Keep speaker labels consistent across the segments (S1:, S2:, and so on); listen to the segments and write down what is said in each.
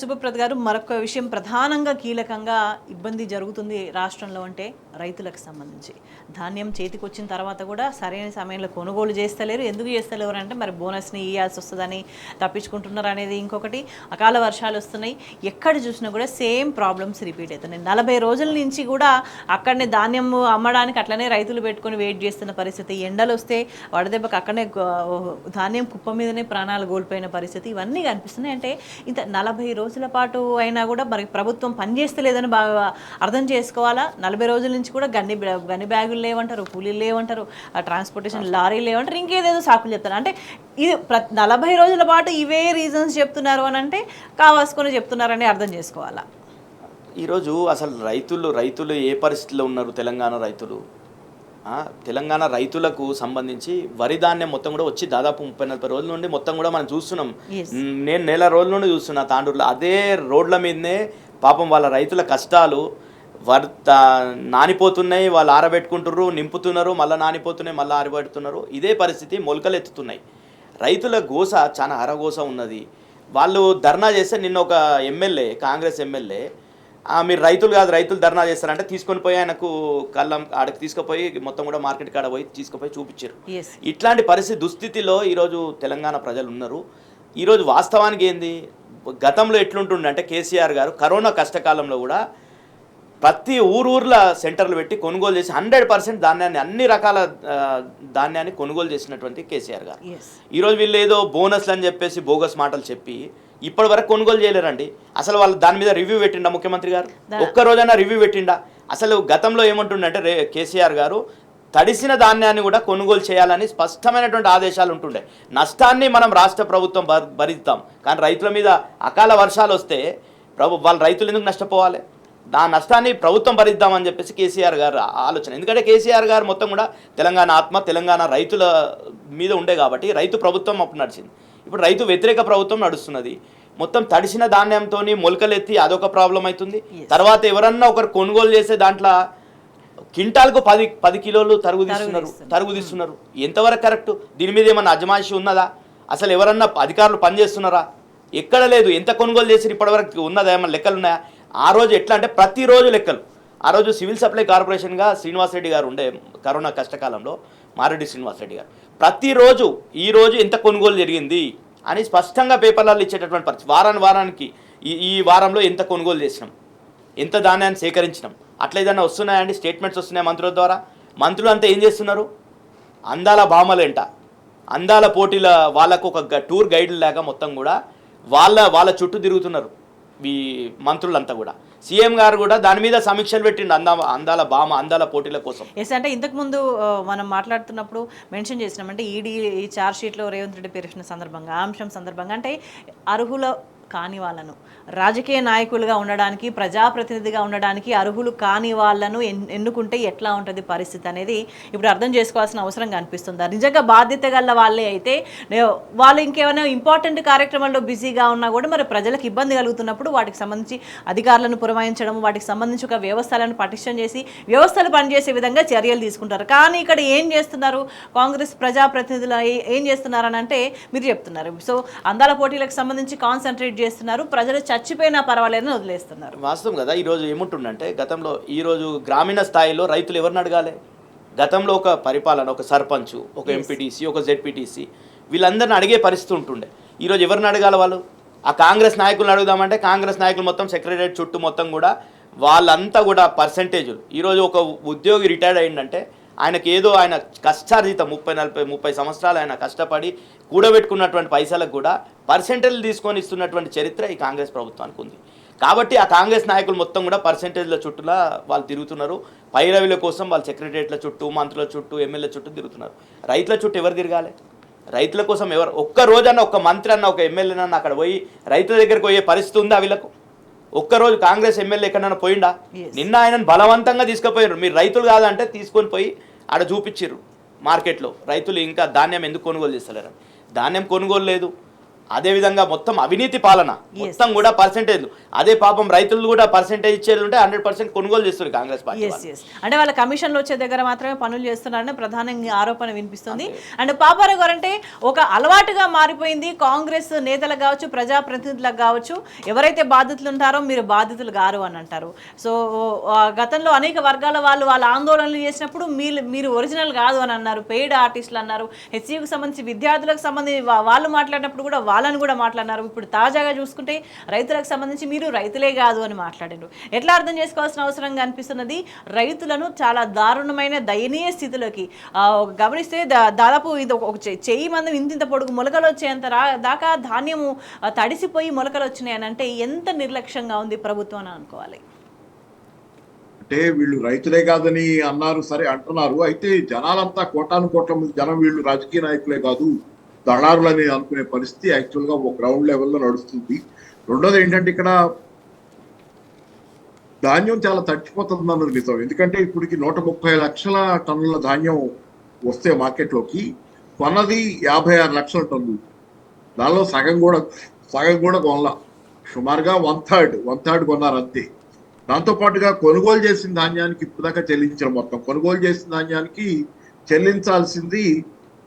S1: శుభప్రద్ గారు, మరొక విషయం ప్రధానంగా కీలకంగా ఇబ్బంది జరుగుతుంది రాష్ట్రంలో అంటే రైతులకు సంబంధించి. ధాన్యం చేతికి వచ్చిన తర్వాత కూడా సరైన సమయంలో కొనుగోలు చేస్తలేరు. ఎందుకు చేస్తలేరు అంటే మరి బోనస్ని ఇవ్వాల్సి వస్తుందని తప్పించుకుంటున్నారు అనేది ఇంకొకటి. అకాల వర్షాలు వస్తున్నాయి, ఎక్కడ చూసినా కూడా సేమ్ ప్రాబ్లమ్స్ రిపీట్ అవుతున్నాయి. 40 రోజుల నుంచి కూడా అక్కడనే ధాన్యం అమ్మడానికి అట్లనే రైతులు పెట్టుకొని వెయిట్ చేస్తున్న పరిస్థితి. ఎండలు వస్తే వడదెబ్బకి అక్కడనే ధాన్యం కుప్ప మీదనే ప్రాణాలు కోల్పోయిన పరిస్థితి. ఇవన్నీ కనిపిస్తున్నాయి. అంటే ఇంత 40 రోజుల పాటు అయినా కూడా మరి ప్రభుత్వం పనిచేస్తలేదని బాగా అర్థం చేసుకోవాలా. 40 రోజుల నుంచి కూడా గన్ని బ్యాగులు లేవంటారు, కూలీలు లేవంటారు, ట్రాన్స్పోర్టేషన్ లారీలు లేవంటారు, ఇంకేదేదో సాకులు చెప్తారు. అంటే ఇది 40 రోజుల పాటు ఇవే రీజన్స్ చెప్తున్నారు అని అంటే కావాల్సుకొని చెప్తున్నారని అర్థం చేసుకోవాలా.
S2: ఈరోజు అసలు రైతులు ఏ పరిస్థితిలో ఉన్నారు? తెలంగాణ రైతులకు సంబంధించి వరి ధాన్యం మొత్తం కూడా వచ్చి దాదాపు 30-40 రోజుల నుండి మొత్తం కూడా మనం చూస్తున్నాం. నేను నెల రోజుల నుండి చూస్తున్నా తాండూరులో. అదే రోడ్ల మీదనే పాపం వాళ్ళ రైతుల కష్టాలు నానిపోతున్నాయి, వాళ్ళు ఆరబెట్టుకుంటున్నారు, నింపుతున్నారు, మళ్ళీ నానిపోతున్నాయి, మళ్ళీ ఆరబెడుతున్నారు. ఇదే పరిస్థితి మొలకలు ఎత్తుతున్నాయి. రైతుల గోస చాలా అరగోస ఉన్నది. వాళ్ళు ధర్నా చేస్తే నిన్న ఒక ఎమ్మెల్యే, కాంగ్రెస్ ఎమ్మెల్యే, మీరు రైతులు కాదు రైతులు ధర్నా చేస్తారంటే తీసుకొని పోయి ఆయనకు కళ్ళం ఆడకి తీసుకుపోయి మొత్తం కూడా మార్కెట్ కాడ పోయి తీసుకుపోయి చూపించారు. ఇట్లాంటి పరిస్థితి దుస్థితిలో ఈరోజు తెలంగాణ ప్రజలు ఉన్నారు. ఈరోజు వాస్తవానికి ఏంది, గతంలో ఎట్లుంటుండే అంటే కేసీఆర్ గారు కరోనా కష్టకాలంలో కూడా ప్రతి ఊర్ల సెంటర్లు పెట్టి కొనుగోలు చేసి 100% ధాన్యాన్ని, అన్ని రకాల ధాన్యాన్ని కొనుగోలు చేసినటువంటి కేసీఆర్ గారు. ఈరోజు వీళ్ళు ఏదో బోనస్లు అని చెప్పేసి బోగస్ మాటలు చెప్పి ఇప్పటి వరకు కొనుగోలు చేయలేరండి. అసలు వాళ్ళు దాని మీద రివ్యూ పెట్టిండా ముఖ్యమంత్రి గారు? ఒక్కరోజైనా రివ్యూ పెట్టిండా? అసలు గతంలో ఏమంటుండే కేసీఆర్ గారు తడిసిన ధాన్యాన్ని కూడా కొనుగోలు చేయాలని స్పష్టమైనటువంటి ఆదేశాలు ఉంటుండే. నష్టాన్ని మనం రాష్ట్ర ప్రభుత్వం భరిస్తాం, కానీ రైతుల మీద అకాల వర్షాలు వస్తే వాళ్ళు రైతులు ఎందుకు నష్టపోవాలి? ఆ నష్టాన్ని ప్రభుత్వం భరిద్దామని చెప్పేసి కేసీఆర్ గారు ఆలోచన. ఎందుకంటే కేసీఆర్ గారు మొత్తం కూడా తెలంగాణ ఆత్మ, తెలంగాణ రైతుల మీద ఉండే కాబట్టి రైతు ప్రభుత్వం అప్పుడు నడిచింది. ఇప్పుడు రైతు వ్యతిరేక ప్రభుత్వం నడుస్తున్నది. మొత్తం తడిసిన ధాన్యంతో మొలకలెత్తి అదొక ప్రాబ్లం అవుతుంది. తర్వాత ఎవరన్నా ఒకరు కొనుగోలు చేసే దాంట్లో కింటాలకు 10 కిలోలు తరుగు తీస్తున్నారు. ఎంతవరకు కరెక్ట్? దీని మీద ఏమన్నా అజమాయిషి ఉన్నదా? అసలు ఎవరన్నా అధికారులు పనిచేస్తున్నారా? ఎక్కడ లేదు. ఎంత కొనుగోలు చేసి ఇప్పటివరకు ఉన్నదా? ఏమన్నా లెక్కలు ఉన్నాయా? ఆ రోజు ఎట్లా అంటే ప్రతిరోజు లెక్కలు. ఆ రోజు సివిల్ సప్లై కార్పొరేషన్గా శ్రీనివాసరెడ్డి గారు ఉండే కరోనా కష్టకాలంలో, మారెడ్డి శ్రీనివాసరెడ్డి గారు ప్రతిరోజు ఈరోజు ఎంత కొనుగోలు జరిగింది అని స్పష్టంగా పేపర్లలో ఇచ్చేటటువంటి పరిస్థితి. వారానికి ఈ వారంలో ఎంత కొనుగోలు చేసినాం, ఎంత ధాన్యాన్ని సేకరించినాం, అట్లా ఏదైనా వస్తున్నాయండి? స్టేట్మెంట్స్ వస్తున్నాయి మంత్రుల ద్వారా. మంత్రులు అంతా ఏం చేస్తున్నారు? అందాల భామలేంట, అందాల పోటీల వాళ్ళకు ఒక టూర్ గైడ్ లాగా మొత్తం కూడా వాళ్ళ చుట్టూ తిరుగుతున్నారు ఈ మంత్రులంతా కూడా. సీఎం గారు కూడా దాని మీద సమీక్షలు పెట్టిండు, అందాల భామ, అందాల పోటీల కోసం.
S1: అంటే ఇంతకుముందు మనం మాట్లాడుతున్నప్పుడు మెన్షన్ చేసినామంటే ఈడీ ఈ ఛార్జ్ షీట్లో రేవంత్ రెడ్డి పేర్కొన్న సందర్భంగా, ఆ అంశం సందర్భంగా అంటే అర్హుల కాని వాళ్ళను రాజకీయ నాయకులుగా ఉండడానికి, ప్రజాప్రతినిధిగా ఉండడానికి అర్హులు కాని వాళ్ళను ఎన్నుకుంటే ఎట్లా ఉంటుంది పరిస్థితి అనేది ఇప్పుడు అర్థం చేసుకోవాల్సిన అవసరం కనిపిస్తుందా? నిజంగా బాధ్యత గల వాళ్ళే అయితే వాళ్ళు ఇంకేమైనా ఇంపార్టెంట్ కార్యక్రమాల్లో బిజీగా ఉన్నా కూడా మరి ప్రజలకు ఇబ్బంది కలుగుతున్నప్పుడు వాటికి సంబంధించి అధికారులను పురమాయించడం, వాటికి సంబంధించి ఒక వ్యవస్థలను పటిష్టం చేసి వ్యవస్థలు పనిచేసే విధంగా చర్యలు తీసుకుంటారు. కానీ ఇక్కడ ఏం చేస్తున్నారు కాంగ్రెస్ ప్రజాప్రతినిధులు? ఏం చేస్తున్నారని అంటే మీరు చెప్తున్నారు. సో అందాల పోటీలకు సంబంధించి కాన్సన్ట్రేట్ చేస్తున్నారు, ప్రజలు చచ్చిపోయినా పర్వాలేదని వదిలేస్తున్నారు.
S2: వాస్తవం కదా. ఈరోజు ఏముంటుందంటే గతంలో ఈరోజు గ్రామీణ స్థాయిలో రైతులు ఎవరిని అడగాలి? గతంలో ఒక పరిపాలన, ఒక సర్పంచ్, ఒక ఎంపీటీసీ, ఒక జెడ్పీటీసీ, వీళ్ళందరిని అడిగే పరిస్థితి ఉంటుండే. ఈరోజు ఎవరిని అడగాలి? వాళ్ళు ఆ కాంగ్రెస్ నాయకులను అడుగుదామంటే కాంగ్రెస్ నాయకులు మొత్తం సెక్రటరియట్ చుట్టూ మొత్తం కూడా వాళ్ళంతా కూడా పర్సంటేజులు. ఈరోజు ఒక ఉద్యోగి రిటైర్డ్ అయిందంటే ఆయనకి ఏదో ఆయన కష్టార్జిత 30-40-30 సంవత్సరాలు ఆయన కష్టపడి కూడబెట్టుకున్నటువంటి పైసలకు కూడా పర్సెంటేజ్లు తీసుకొని ఇస్తున్నటువంటి చరిత్ర ఈ కాంగ్రెస్ ప్రభుత్వానికి ఉంది. కాబట్టి ఆ కాంగ్రెస్ నాయకులు మొత్తం కూడా పర్సెంటేజ్ల చుట్టూలా వాళ్ళు తిరుగుతున్నారు. పైరవిల కోసం వాళ్ళు సెక్రటరియట్ల చుట్టూ, మంత్రుల చుట్టూ, ఎమ్మెల్యే చుట్టూ తిరుగుతున్నారు. రైతుల చుట్టూ ఎవరు తిరగాలి? రైతుల కోసం ఎవరు? ఒక్క రోజన్నా ఒక మంత్రి అన్న, ఒక ఎమ్మెల్యేనన్నా అక్కడ పోయి రైతుల దగ్గరికి పోయే పరిస్థితి ఉందా వీళ్ళకు? ఒక్కరోజు కాంగ్రెస్ ఎమ్మెల్యే ఎక్కడన్నా పోయిండా? నిన్న ఆయనను బలవంతంగా తీసుకుపోయారు. మీరు రైతులు కాదంటే తీసుకొని పోయి ఆడ చూపించారు మార్కెట్లో. రైతులు ఇంకా ధాన్యం ఎందుకు కొనుగోలు చేస్తలేరు? ధాన్యం కొనుగోలు లేదు. అదే విధంగా మొత్తం అవినీతి పాలన మొత్తం కూడా పర్సెంటేజ్. అదే పాపం రైతులు కూడా పర్సెంటేజ్ ఇచ్చేది ఉంటే 100% కొనుగోలు చేస్తారు కాంగ్రెస్ పార్టీ వాళ్ళు.
S1: అంటే వాళ్ళ కమిషన్లు వచ్చే దగ్గర మాత్రమే పనులు చేస్తున్నారని ప్రధానంగా ఆరోపణ వినిపిస్తుంది. అండ్ పాపారావు గారు అంటే ఒక అలవాటుగా మారిపోయింది కాంగ్రెస్ నేతలకు కావచ్చు, ప్రజాప్రతినిధులకు కావచ్చు, ఎవరైతే బాధితులు ఉంటారో మీరు బాధితులు గారు అని అంటారు. సో గతంలో అనేక వర్గాల వాళ్ళు వాళ్ళ ఆందోళనలు చేసినప్పుడు మీరు ఒరిజినల్ కాదు అని అన్నారు, పెయిడ్ ఆర్టిస్టులు అన్నారు. హెచ్సియుకి సంబంధించి విద్యార్థులకు సంబంధించి వాళ్ళు మాట్లాడినప్పుడు కూడా వాళ్ళని కూడా మాట్లాడినారు. ఇప్పుడు తాజాగా చూసుకుంటే రైతులకు సంబంధించి మీరు రైతులే కాదు అని మాట్లాడారు. ఎట్లా అర్థం చేసుకోవాల్సిన అవసరంగా అనిపిస్తున్నది? రైతులను చాలా దారుణమైన దయనీయ స్థితిలోకి గమనిస్తే దాదాపు ఇది ఒక చెయ్యి మంది ఇంత పొడుగు మొలకలు వచ్చేంత దాకా ధాన్యము తడిసిపోయి మొలకలు వచ్చినాయి అని అంటే ఎంత నిర్లక్ష్యంగా ఉంది ప్రభుత్వం అని అనుకోవాలి.
S3: అంటే వీళ్ళు రైతులే కాదని అన్నారు, సరే అంటున్నారు. అయితే జనాలంతా కోటాను కోట్ల మంది జనం వీళ్ళు రాజకీయ నాయకులే కాదు దళారులని అనుకునే పరిస్థితి యాక్చువల్ గా ఒక గ్రౌండ్ లెవెల్లో నడుస్తుంది. రెండోది ఏంటంటే ఇక్కడ ధాన్యం చాలా తగ్గిపోతుంది అన్నది నిజం. ఎందుకంటే ఇప్పటికి 130 లక్షల టన్నుల ధాన్యం వస్తే మార్కెట్లోకి కొన్నది 56 లక్షల టన్నులు. దానిలో సగం కూడా కొనల, సుమారుగా వన్ థర్డ్ కొన్నారు అంతే. దాంతోపాటుగా కొనుగోలు చేసిన ధాన్యానికి ఇప్పుడు దాకా చెల్లించిన మొత్తం కొనుగోలు చేసిన ధాన్యానికి చెల్లించాల్సింది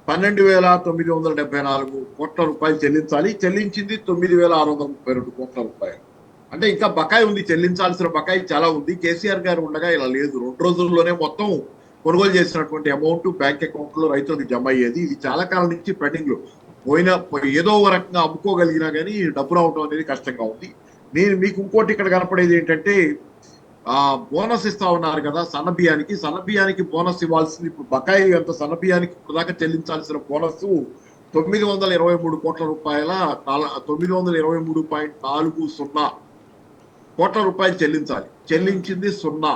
S3: 12,974 కోట్ల రూపాయలు చెల్లించింది 9,632 కోట్ల రూపాయలు. అంటే ఇంకా బకాయి ఉంది, చెల్లించాల్సిన బకాయి చాలా ఉంది. కేసీఆర్ గారు ఉండగా ఇలా లేదు. 2 రోజుల్లోనే మొత్తం కొనుగోలు చేసినటువంటి అమౌంట్ బ్యాంక్ అకౌంట్ లో రైతులకు జమ అయ్యేది. ఇది చాలా కాలం నుంచి పెండింగ్ లో ఏదో ఒక రకంగా అమ్ముకోగలిగినా కానీ డబ్బు రావడం అనేది కష్టంగా ఉంది. మీకు ఇంకోటి ఇక్కడ కనపడేది ఏంటంటే బోనస్ ఇస్తా ఉన్నారు కదా సన్నబియ్యానికి బోనస్ ఇవ్వాల్సింది. ఇప్పుడు బకాయి అంత సన్నబియ్యానికి ఇప్పుడు దాకా చెల్లించాల్సిన బోనస్ 923 కోట్ల రూపాయల 923.40 కోట్ల రూపాయలు చెల్లించింది 0.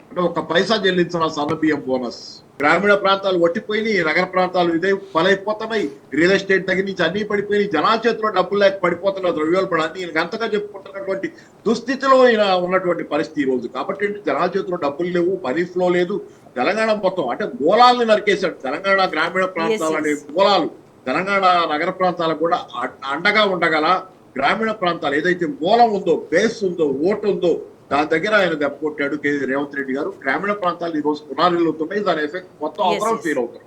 S3: అంటే 1 పైసా చెల్లించిన సన్నబియ్యం బోనస్. గ్రామీణ ప్రాంతాలు వట్టిపోయినాయి, నగర ప్రాంతాలు ఇదే బలైపోతున్నాయి. రియల్ ఎస్టేట్ దగ్గర నుంచి అన్ని పడిపోయి జనాల చేతిలో డబ్బులు లేక పడిపోతున్నారు. ద్రవ్యోల్బణాన్ని ఈయనకు అంతగా చెప్పుకుంటున్నటువంటి దుస్థితిలో ఈయన ఉన్నటువంటి పరిస్థితి ఈ రోజు. కాబట్టి జనాల చేతిలో డబ్బులు లేవు, మనీ ఫ్లో లేదు. తెలంగాణ మొత్తం అంటే మూలాలను నరికేశాడు. తెలంగాణ గ్రామీణ ప్రాంతాలు అనే మూలాలు తెలంగాణ నగర ప్రాంతాలకు కూడా అండగా ఉండగల గ్రామీణ ప్రాంతాలు ఏదైతే మూలం ఉందో, బేస్ ఉందో, ఓటు ఉందో దాని దగ్గర ఆయన దెబ్బ కొట్టాడు రేవంత్ రెడ్డి గారు. గ్రామీణ ప్రాంతాలు ఈ రోజు పునాదిల్లుతున్నాయి. దాని ఎఫెక్ట్ మొత్తం అవసరం ఫీల్ అవుతారు.